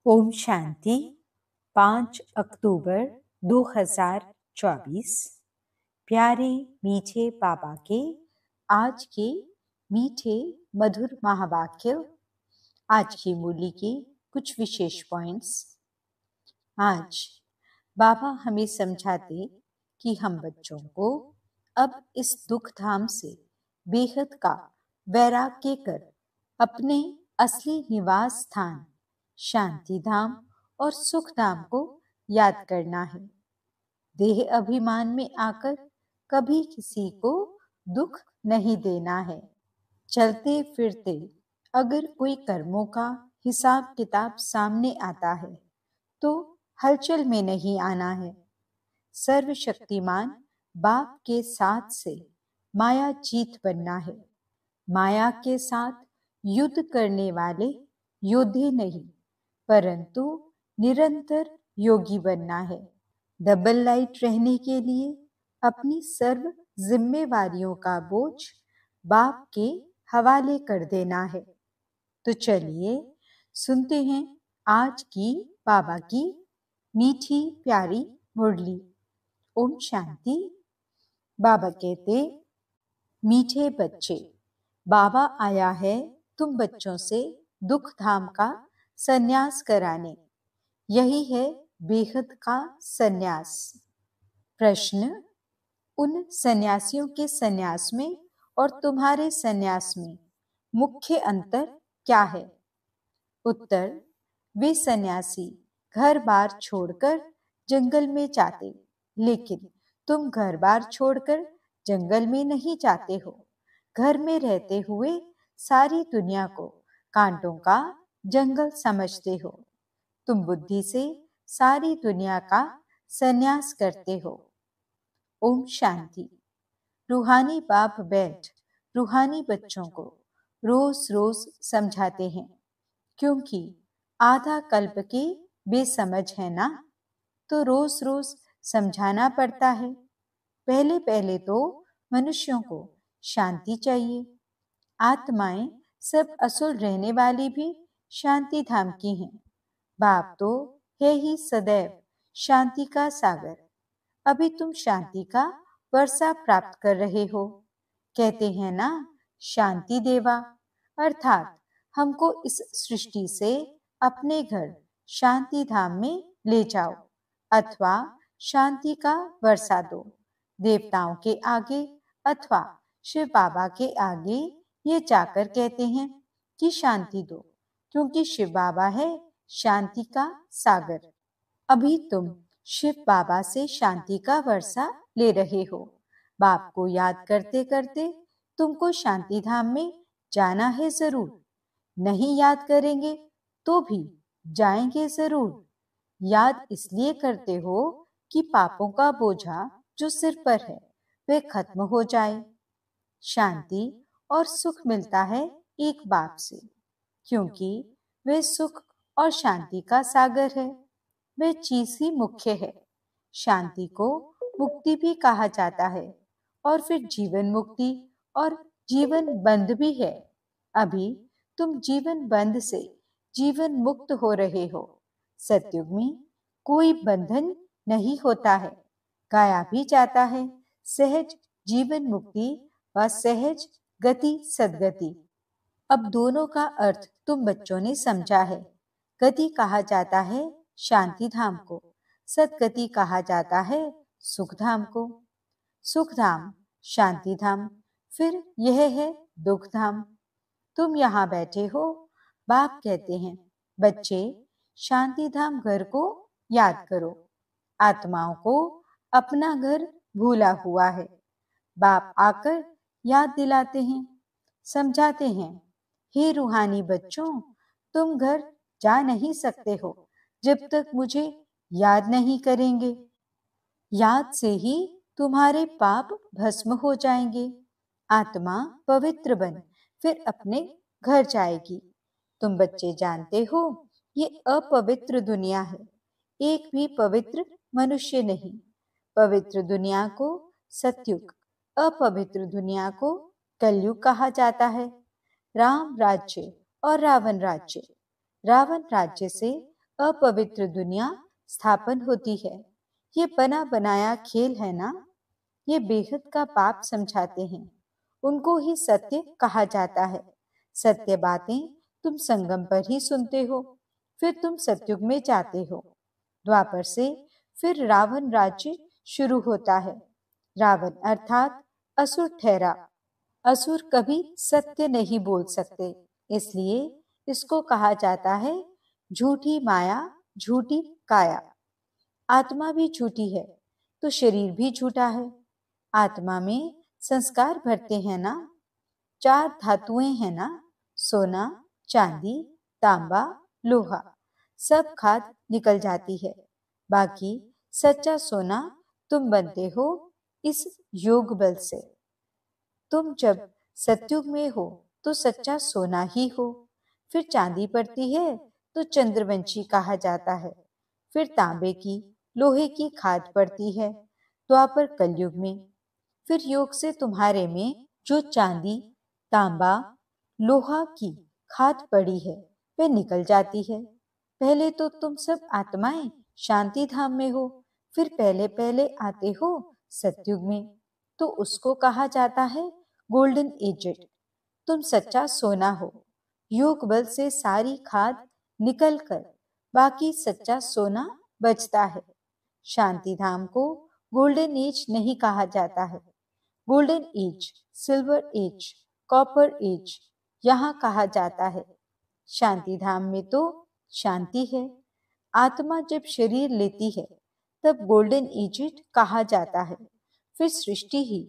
ओम शांति। 5 अक्टूबर 2024। प्यारे मीठे बाबा के आज के मीठे मधुर महावाक्य। आज की मूली की कुछ विशेष पॉइंट्स। आज बाबा हमें समझाते कि हम बच्चों को अब इस दुख धाम से बेहद का वैराग्य कर अपने असली निवास स्थान शांति धाम और सुख धाम को याद करना है। देह अभिमान में आकर कभी किसी को दुख नहीं देना है। चलते फिरते अगर कोई कर्मों का हिसाब किताब सामने आता है तो हलचल में नहीं आना है। सर्वशक्तिमान बाप के साथ से माया जीत बनना है। माया के साथ युद्ध करने वाले योद्धे नहीं परंतु निरंतर योगी बनना है। डबल लाइट रहने के लिए अपनी सर्व जिम्मेवारियों का बोझ बाप के हवाले कर देना है। तो चलिए सुनते हैं आज की बाबा की मीठी प्यारी मुरली। ओम शांति। बाबा कहते, मीठे बच्चे, बाबा आया है तुम बच्चों से दुख धाम का संन्यास कराने। यही है बेहद का संन्यास। प्रश्न, उन सन्यासियों के संन्यास में और तुम्हारे संन्यास में मुख्य अंतर क्या है? उत्तर, वे सन्यासी घर बार छोड़कर जंगल में जाते, लेकिन तुम घर बार छोड़कर जंगल में नहीं जाते हो। घर में रहते हुए सारी दुनिया को कांटों का जंगल समझते हो। तुम बुद्धि से सारी दुनिया का संन्यास करते हो। ओम शांति। रूहानी बाप बैठ रूहानी बच्चों को रोज रोज समझाते हैं, क्योंकि आधा कल्प के बेसमझ है ना, तो रोज रोज समझाना पड़ता है। पहले पहले तो मनुष्यों को शांति चाहिए। आत्माएं सब असुर रहने वाली भी शांति धाम की हैं। बाप तो है ही सदैव शांति का सागर। अभी तुम शांति का वर्षा प्राप्त कर रहे हो। कहते हैं ना, शांति देवा, अर्थात हमको इस सृष्टि से अपने घर शांति धाम में ले जाओ अथवा शांति का वर्षा दो। देवताओं के आगे अथवा शिव बाबा के आगे ये जाकर कहते हैं कि शांति दो, क्योंकि शिव बाबा है शांति का सागर। अभी तुम शिव बाबा से शांति का वर्षा ले रहे हो। बाप को याद करते करते तुमको शांति धाम में जाना है जरूर। नहीं याद करेंगे तो भी जाएंगे जरूर। याद इसलिए करते हो कि पापों का बोझा जो सिर पर है वे खत्म हो जाए। शांति और सुख मिलता है एक बाप से, क्योंकि वे सुख और शांति का सागर है। वे चीज ही मुख्य है। शांति को मुक्ति भी कहा जाता है और फिर जीवन मुक्ति और जीवन बंध भी है। अभी तुम जीवन बंध से जीवन मुक्त हो रहे हो। सतयुग में कोई बंधन नहीं होता है, गाया भी जाता है सहज जीवन मुक्ति व सहज गति सदगति। अब दोनों का अर्थ तुम बच्चों ने समझा है। गति कहा जाता है शांति धाम को, सदगति कहा जाता है सुख धाम को। सुख धाम शांति धाम, फिर यह है दुख धाम। तुम यहाँ बैठे हो। बाप कहते हैं, बच्चे शांति धाम घर को याद करो। आत्माओं को अपना घर भूला हुआ है। बाप आकर याद दिलाते हैं, समझाते हैं, हे रूहानी बच्चों, तुम घर जा नहीं सकते हो जब तक मुझे याद नहीं करेंगे। याद से ही तुम्हारे पाप भस्म हो जाएंगे। आत्मा पवित्र बन फिर अपने घर जाएगी। तुम बच्चे जानते हो ये अपवित्र दुनिया है। एक भी पवित्र मनुष्य नहीं। पवित्र दुनिया को सतयुग, अपवित्र दुनिया को कलयुग कहा जाता है। राम राज्य और रावण राज्य। रावण राज्य से अपवित्र दुनिया स्थापन होती है। ये बना बनाया खेल है ना। ये बेहद का पाप समझाते हैं। उनको ही सत्य कहा जाता है। सत्य बातें तुम संगम पर ही सुनते हो, फिर तुम सतयुग में जाते हो। द्वापर से फिर रावण राज्य शुरू होता है। रावण अर्थात असुर ठहरा। असुर कभी सत्य नहीं बोल सकते, इसलिए इसको कहा जाता है झूठी माया, झूठी काया। आत्मा भी झूठी है तो शरीर भी झूठा है। आत्मा में संस्कार भरते हैं ना। 4 धातुएं हैं ना, सोना, चांदी, तांबा, लोहा। सब खाद निकल जाती है। बाकी सच्चा सोना तुम बनते हो इस योग बल से। तुम जब सतयुग में हो तो सच्चा सोना ही हो। फिर चांदी पड़ती है तो चंद्रवंशी कहा जाता है। फिर तांबे की, लोहे की खाद पड़ती है द्वापर कलयुग में। फिर योग से तुम्हारे में जो चांदी, तांबा, लोहा की खाद पड़ी है वह निकल जाती है। पहले तो तुम सब आत्माएं शांति धाम में हो, फिर पहले पहले आते हो सतयुग में, तो उसको कहा जाता है गोल्डन एजेड। तुम सच्चा सोना हो। योग बल से सारी खाद निकल कर बाकी सच्चा सोना बचता है। शांति धाम को गोल्डन एज नहीं कहा जाता है। Golden age, silver age, copper age यहाँ कहा जाता है। शांति धाम में तो शांति है। आत्मा जब शरीर लेती है तब गोल्डन एज कहा जाता है। फिर सृष्टि ही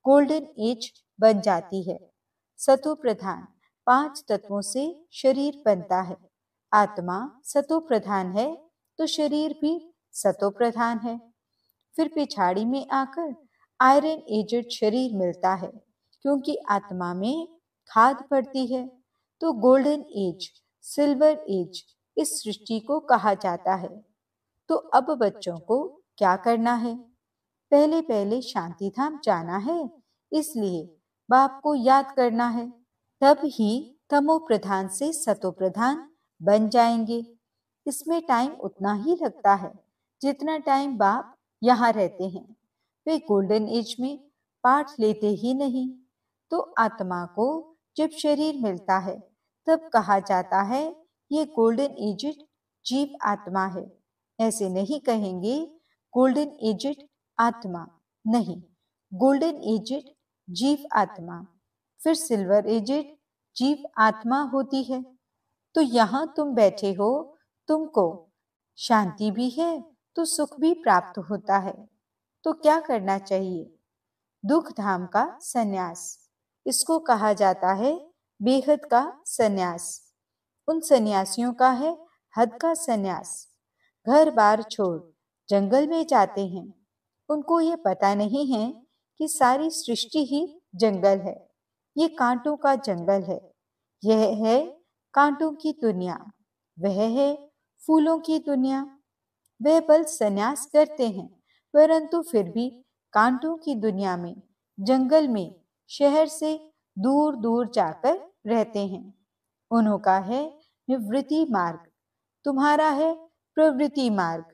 गोल्डन एज बन जाती है। सतो प्रधान 5 तत्वों से शरीर बनता है। आत्मा सतो प्रधान है तो शरीर भी सतो प्रधान है। फिर पिछाड़ी में आकर आयरन एजेड शरीर मिलता है, क्योंकि आत्मा में खाद पड़ती है। तो गोल्डन एज, सिल्वर एज इस सृष्टि को कहा जाता है। तो अब बच्चों को क्या करना है? पहले पहले शांति धाम जाना है, इसलिए बाप को याद करना है। तब ही तमो प्रधान से सतो प्रधान बन जाएंगे। इसमें टाइम उतना ही लगता है जितना टाइम बाप यहाँ रहते हैं। वे गोल्डन एज में पाठ लेते ही नहीं। तो आत्मा को जब शरीर मिलता है तब कहा जाता है ये गोल्डन एजेड जीव आत्मा है। ऐसे नहीं कहेंगे गोल्डन एजेड आत्मा, नहीं, गोल्डन एजेड जीव आत्मा। फिर सिल्वर एजेड जीव आत्मा होती है। तो यहाँ तुम बैठे हो, तुमको शांति भी है तो सुख भी प्राप्त होता है। तो क्या करना चाहिए? दुख धाम का संन्यास, इसको कहा जाता है बेहद का संन्यास। उन सन्यासियों का है हद का संन्यास। घर बार छोड़ जंगल में जाते हैं। उनको ये पता नहीं है कि सारी सृष्टि ही जंगल है। ये कांटों का जंगल है। यह है कांटों की दुनिया, वह है फूलों की दुनिया। वह बल संन्यास करते हैं, परंतु फिर भी कांटों की दुनिया में, जंगल में, शहर से दूर दूर जाकर रहते हैं। उन्हों का है निवृत्ति मार्ग, तुम्हारा है प्रवृत्ति मार्ग।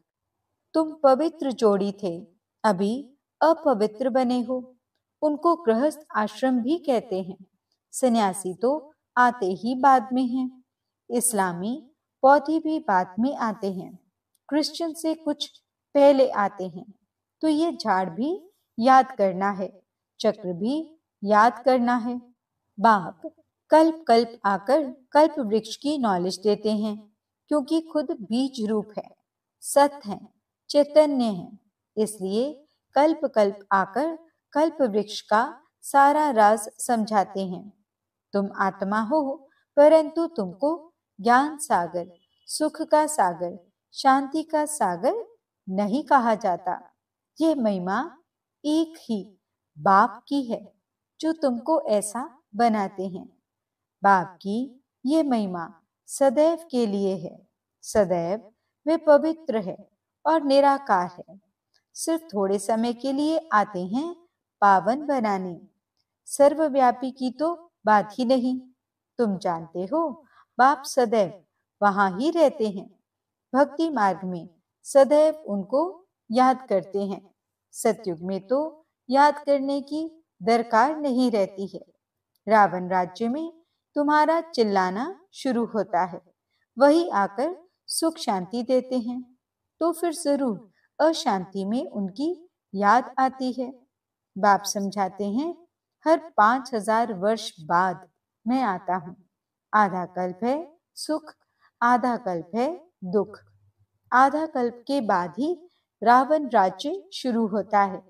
तुम पवित्र जोड़ी थे, अभी अपवित्र बने हो। उनको गृहस्थ आश्रम भी कहते हैं। सन्यासी तो आते ही बाद में हैं। इस्लामी पौधे भी बाद में आते हैं। क्रिश्चियन से कुछ पहले आते हैं। तो ये झाड़ भी याद करना है, चक्र भी याद करना है। बाप कल्प कल्प आकर कल्प वृक्ष की नॉलेज देते हैं, क्योंकि खुद बीज रूप है, सत्य है, चैतन्य है। इसलिए कल्प कल्प आकर कल्प वृक्ष का सारा राज समझाते हैं। तुम आत्मा हो, परंतु तुमको ज्ञान सागर, सुख का सागर, शांति का सागर नहीं कहा जाता। ये महिमा एक ही बाप की है, जो तुमको ऐसा बनाते हैं। बाप की ये महिमा सदैव के लिए है। सदैव वे पवित्र है और निराकार है। सिर्फ थोड़े समय के लिए आते हैं पावन बनाने। सर्वव्यापी की तो बात ही नहीं। तुम जानते हो बाप सदैव वहां ही रहते हैं। भक्ति मार्ग में सदैव उनको याद करते हैं। सतयुग में तो याद करने की दरकार नहीं रहती है। रावण राज्य में तुम्हारा चिल्लाना शुरू होता है, वही आकर सुख शांति देते हैं, तो फिर जरूर अशांति में उनकी याद आती है। बाप समझाते हैं, हर 5000 वर्ष बाद मैं आता हूँ। आधा कल्प है सुख, आधा कल्प है दुख। आधा कल्प के बाद ही रावण राज्य शुरू होता है।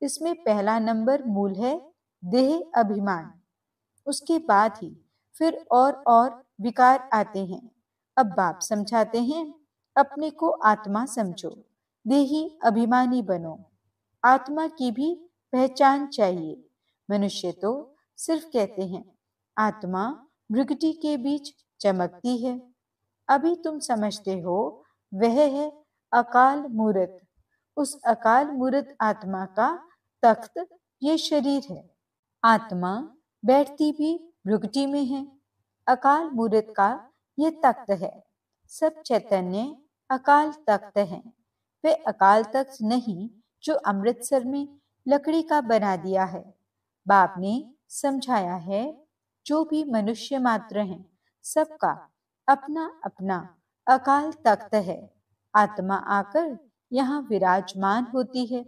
इसमें पहला नंबर मूल है देह अभिमान। उसके बाद ही फिर और विकार आते हैं। अब बाप समझाते हैं, अपने को आत्मा समझो, देही अभिमानी बनो। आत्मा की भी पहचान चाहिए। मनुष्य तो सिर्फ कहते हैं आत्मा भृगुटी के बीच चमकती है। अभी तुम समझते हो वह है अकाल मूर्त। उस अकाल मूर्त आत्मा का तख्त ये शरीर है। आत्मा बैठती भी भृगुटी में है। अकाल मूर्त का ये तख्त है। सब चैतन्य अकाल तख्त है। वे अकाल तख्त नहीं जो अमृतसर में लकड़ी का बना दिया है। बाप ने समझाया है, जो भी मनुष्य मात्र हैं, सबका अपना अपना अकाल तख्त है। आत्मा आकर यहाँ विराजमान होती है।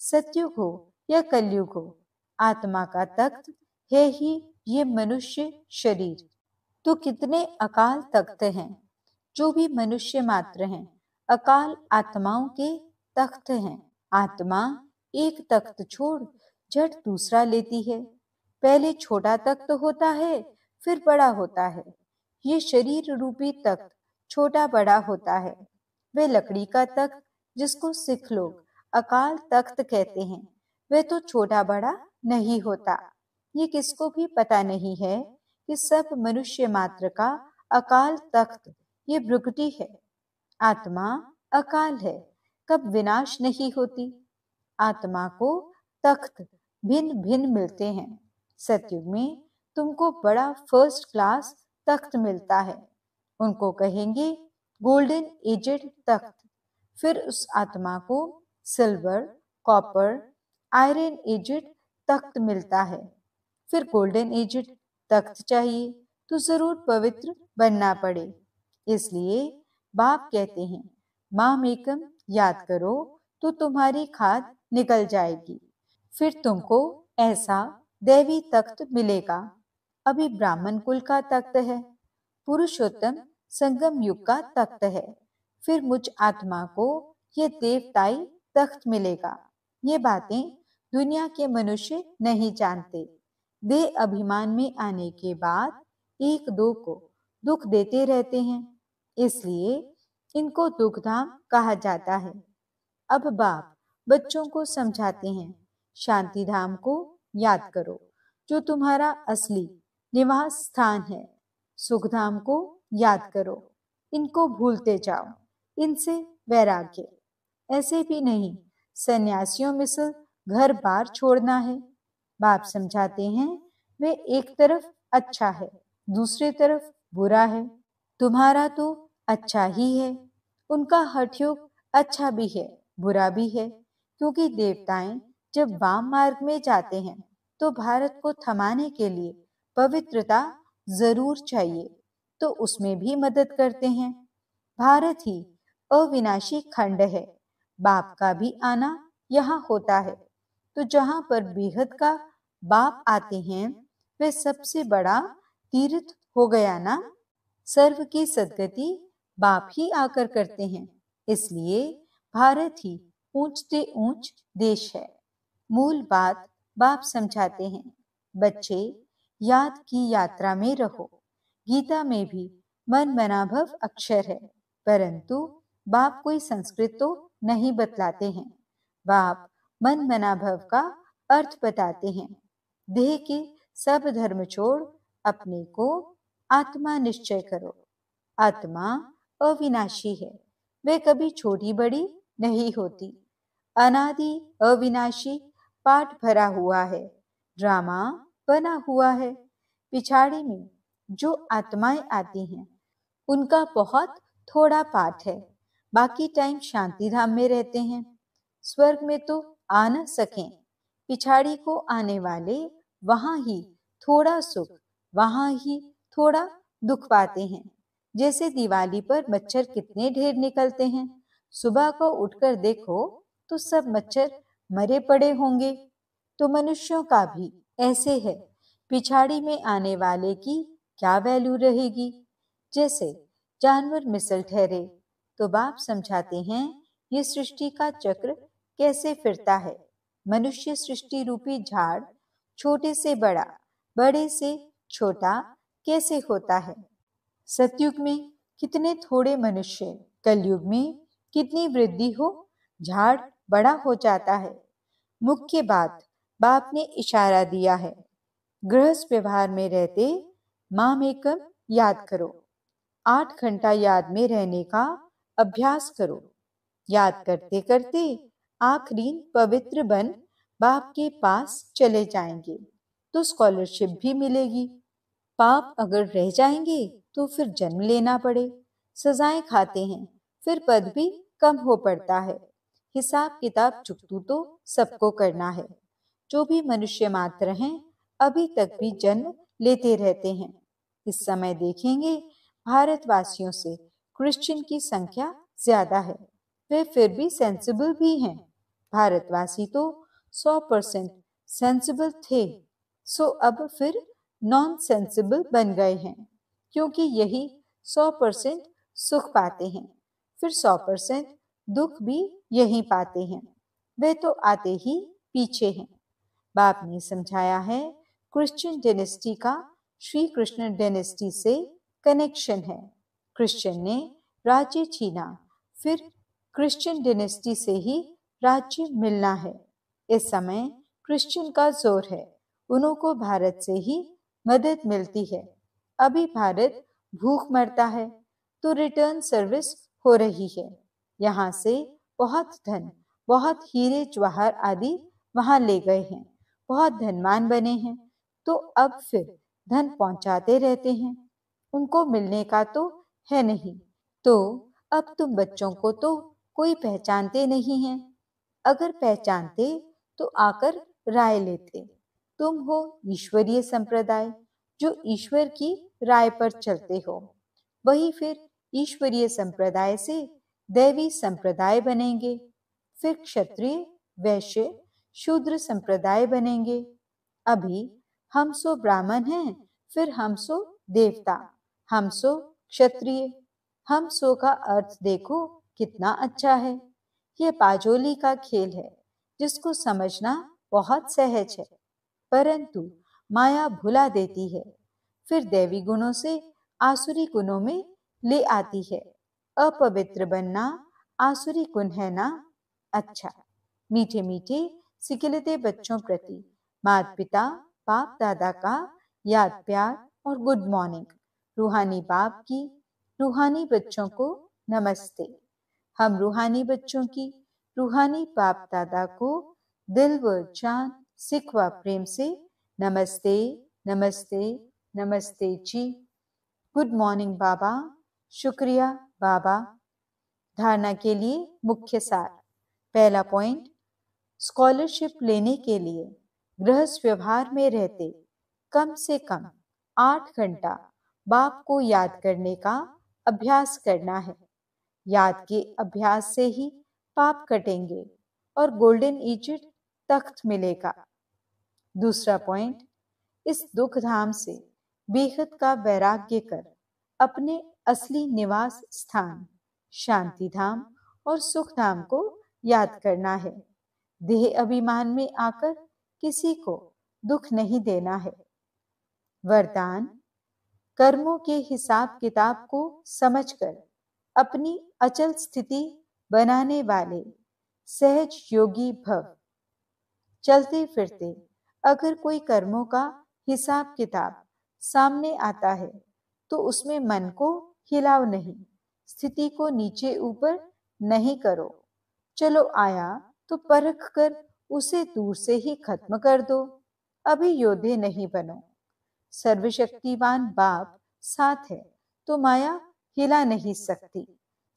सतयुग हो या कलयुग हो, आत्मा का तख्त है ही ये मनुष्य शरीर। तो कितने अकाल तख्त हैं। जो भी मनुष्य मात्र हैं, अकाल आत्माओं के तख्त हैं। आत्मा एक तख्त छोड़ झट दूसरा लेती है। पहले छोटा तख्त होता है, फिर बड़ा होता है। ये शरीर रूपी तख्त छोटा बड़ा होता है। वे लकड़ी का तख्त जिसको सिख लोग अकाल तख्त कहते हैं, वह तो छोटा बड़ा नहीं होता। ये किसको भी पता नहीं है कि सब मनुष्य मात्र का अकाल तख्त ये भृगुटी है। आत्मा अकाल है, कब विनाश नहीं होती। आत्मा को तख्त भिन्न भिन्न मिलते हैं। सतयुग में तुमको बड़ा फर्स्ट क्लास तख्त मिलता है, उनको कहेंगे गोल्डन एजेड तख्त। फिर उस आत्मा को सिल्वर, कॉपर, आयरन एजेड तख्त मिलता है। फिर गोल्डन एजेड तख्त चाहिए तो जरूर पवित्र बनना पड़े। इसलिए बाप कहते हैं, माम एकम याद करो तो तुम्हारी खाद निकल जाएगी। फिर तुमको ऐसा दैवी तख्त मिलेगा। अभी ब्राह्मण कुल का तख्त है, पुरुषोत्तम संगम युग का तख्त है। फिर मुझ आत्मा को ये देवताई तख्त मिलेगा। ये बातें दुनिया के मनुष्य नहीं जानते। देह अभिमान में आने के बाद एक दो को दुख देते रहते हैं, इसलिए इनको दुखधाम कहा जाता है। अब बाप बच्चों को समझाते हैं, शांति धाम को याद करो जो तुम्हारा असली निवास स्थान है। सुखधाम को याद करो, इनको भूलते जाओ, इनसे वैराग्य। ऐसे भी नहीं सन्यासियों मिसल घर बार छोड़ना है। बाप समझाते हैं, वे एक तरफ अच्छा है, दूसरी तरफ बुरा है। तुम्हारा तो अच्छा ही है, उनका हठ योग अच्छा भी है, बुरा भी है। क्योंकि देवताएं जब वाम मार्ग में जाते हैं तो भारत को थमाने के लिए पवित्रता जरूर चाहिए, तो उसमें भी मदद करते हैं। भारत ही अविनाशी खंड है। बाप का भी आना यहाँ होता है, तो जहाँ पर बेहद का बाप आते हैं वह सबसे बड़ा तीर्थ हो गया ना। सर्व की सदगति बाप ही आकर करते हैं, इसलिए भारत ही ऊंचते ऊंच देश है। मूल बात बाप समझाते हैं, बच्चे याद की यात्रा में रहो। गीता में भी मन मनाभव अक्षर है, परंतु बाप कोई संस्कृत तो नहीं बतलाते हैं। बाप मन मनाभव का अर्थ बताते हैं। देह के सब धर्म छोड़ अपने को आत्मा निश्चय करो। आत्मा अविनाशी है, वे कभी छोटी बड़ी नहीं होती। अनादि अविनाशी पाठ भरा हुआ है, ड्रामा बना हुआ है। पिछाड़ी में जो आत्माएं आती हैं उनका बहुत थोड़ा पाठ है, बाकी टाइम शांति धाम में रहते हैं। स्वर्ग में तो आ न सकें, पिछाड़ी को आने वाले वहां ही थोड़ा सुख, वहां ही थोड़ा दुख पाते हैं। जैसे दिवाली पर मच्छर कितने ढेर निकलते हैं, सुबह को उठकर देखो तो सब मच्छर मरे पड़े होंगे। तो मनुष्यों का भी ऐसे है, पिछाड़ी में आने वाले की क्या वैल्यू रहेगी। जैसे जानवर मिसल ठहरे, तो बाप समझाते हैं ये सृष्टि का चक्र कैसे फिरता है। मनुष्य सृष्टि रूपी झाड़ छोटे से बड़ा, बड़े से छोटा कैसे होता है। सतयुग में कितने थोड़े मनुष्य, कलयुग में कितनी वृद्धि हो, झाड़ बड़ा हो जाता है। मुख्य बात बाप ने इशारा दिया है, गृहस्थ व्यवहार में रहते माम एकम याद करो। 8 घंटा याद में रहने का अभ्यास करो। याद करते करते आखिरी पवित्र बन बाप के पास चले जाएंगे तो स्कॉलरशिप भी मिलेगी। पाप अगर रह जाएंगे तो फिर जन्म लेना पड़े, सजाएं खाते हैं, फिर पद भी कम हो पड़ता है। हिसाब किताब चुकतू तो सबको करना है। जो भी मनुष्य मात्र हैं अभी तक भी जन्म लेते रहते हैं। इस समय देखेंगे भारतवासियों से क्रिश्चियन की संख्या ज्यादा है, वे फिर भी सेंसिबल भी हैं। भारतवासी तो 100% सेंसिबल थे, सो अब फिर नॉन सेंसिबल बन गए हैं, क्योंकि यही 100% सुख पाते हैं, फिर 100% दुख भी यही पाते हैं। वे तो आते ही पीछे हैं। बाप ने समझाया है क्रिश्चियन डेनेस्टी का श्री कृष्ण डेनेस्टी से कनेक्शन है। क्रिश्चियन ने राज्य छीना, फिर क्रिश्चियन डेनेस्टी से ही राज्य मिलना है। इस समय क्रिश्चियन का जोर है, उन्हों को भारत से ही मदद मिलती है। अभी भारत भूख मरता है तो रिटर्न सर्विस हो रही है। यहाँ से बहुत धन, बहुत हीरे जवाहर आदि वहां ले गए हैं, बहुत धनवान बने हैं, तो अब फिर धन पहुंचाते रहते हैं। उनको मिलने का तो है नहीं, तो अब तुम बच्चों को तो कोई पहचानते नहीं है। अगर पहचानते तो आकर राय लेते। तुम हो ईश्वरीय संप्रदाय, जो ईश्वर की राय पर चलते हो, वही फिर ईश्वरीय संप्रदाय से दैवी संप्रदाय बनेंगे, फिर क्षत्रिय, वैश्य, शूद्र संप्रदाय बनेंगे। अभी हम सो ब्राह्मण हैं, फिर हम सो देवता, हम सो क्षत्रिय। हम सो का अर्थ देखो कितना अच्छा है। यह पाजोली का खेल है जिसको समझना बहुत सहज है, परंतु माया भुला देती है, फिर दैवी गुणों से आसुरी गुणों में ले आती है। अपवित्र बनना आसुरी गुण है ना। अच्छा, मीठे मीठे सिकिलते बच्चों प्रति माता पिता बाप दादा का याद प्यार और गुड मॉर्निंग। रूहानी बाप की रूहानी बच्चों को नमस्ते। हम रूहानी बच्चों की रूहानी बाप दादा को दिल व जान सिख व प्रेम से नमस्ते नमस्ते नमस्ते जी। गुड मॉर्निंग बाबा। शुक्रिया बाबा। धारणा के लिए मुख्य सार। पहला पॉइंट, स्कॉलरशिप लेने के लिए गृहस्थ व्यवहार में रहते कम से कम 8 घंटा बाप को याद करने का अभ्यास करना है। याद के अभ्यास से ही पाप कटेंगे और गोल्डन इजिट तख्त मिलेगा। दूसरा पॉइंट, इस दुख धाम से बेहद का वैराग्य कर अपने असली निवास स्थान शांति धाम और सुख धाम को याद करना है। देह अभिमान में आकर किसी को दुख नहीं देना है। वरदान, कर्मों के हिसाब किताब को समझकर अपनी अचल स्थिति बनाने वाले सहज योगी भव। चलते फिरते अगर कोई कर्मों का हिसाब किताब सामने आता है तो उसमें मन को हिलाओ नहीं, स्थिति को नीचे ऊपर नहीं करो। चलो आया तो परख कर उसे दूर से ही खत्म कर दो। अभी योद्धे नहीं बनो। सर्वशक्तिवान बाप साथ है तो माया हिला नहीं सकती।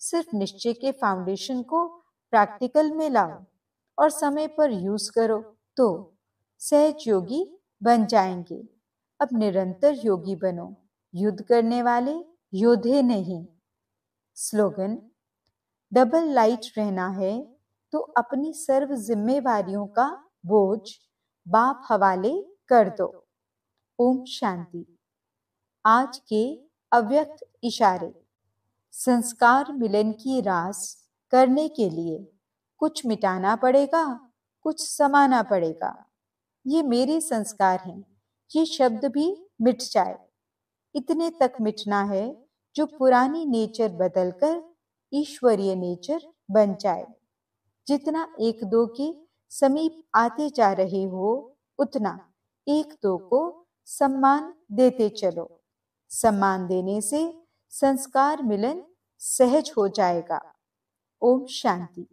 सिर्फ निश्चय के फाउंडेशन को प्रैक्टिकल में लाओ और समय पर यूज करो तो सहज योगी बन जाएंगे। अब निरंतर योगी बनो, युद्ध करने वाले योद्धे नहीं। स्लोगन: डबल लाइट रहना है तो अपनी सर्व जिम्मेवारियों का बोझ बाप हवाले कर दो। ओम शांति। आज के अव्यक्त इशारे। संस्कार मिलन की रास करने के लिए कुछ मिटाना पड़ेगा, कुछ समाना पड़ेगा। ये मेरे संस्कार हैं, ये शब्द भी मिट जाए। इतने तक मिटना है जो पुरानी नेचर बदलकर ईश्वरीय नेचर बन जाए। जितना एक दो के समीप आते जा रहे हो, उतना एक दो को सम्मान देते चलो। सम्मान देने से संस्कार मिलन सहज हो जाएगा। ओम शांति।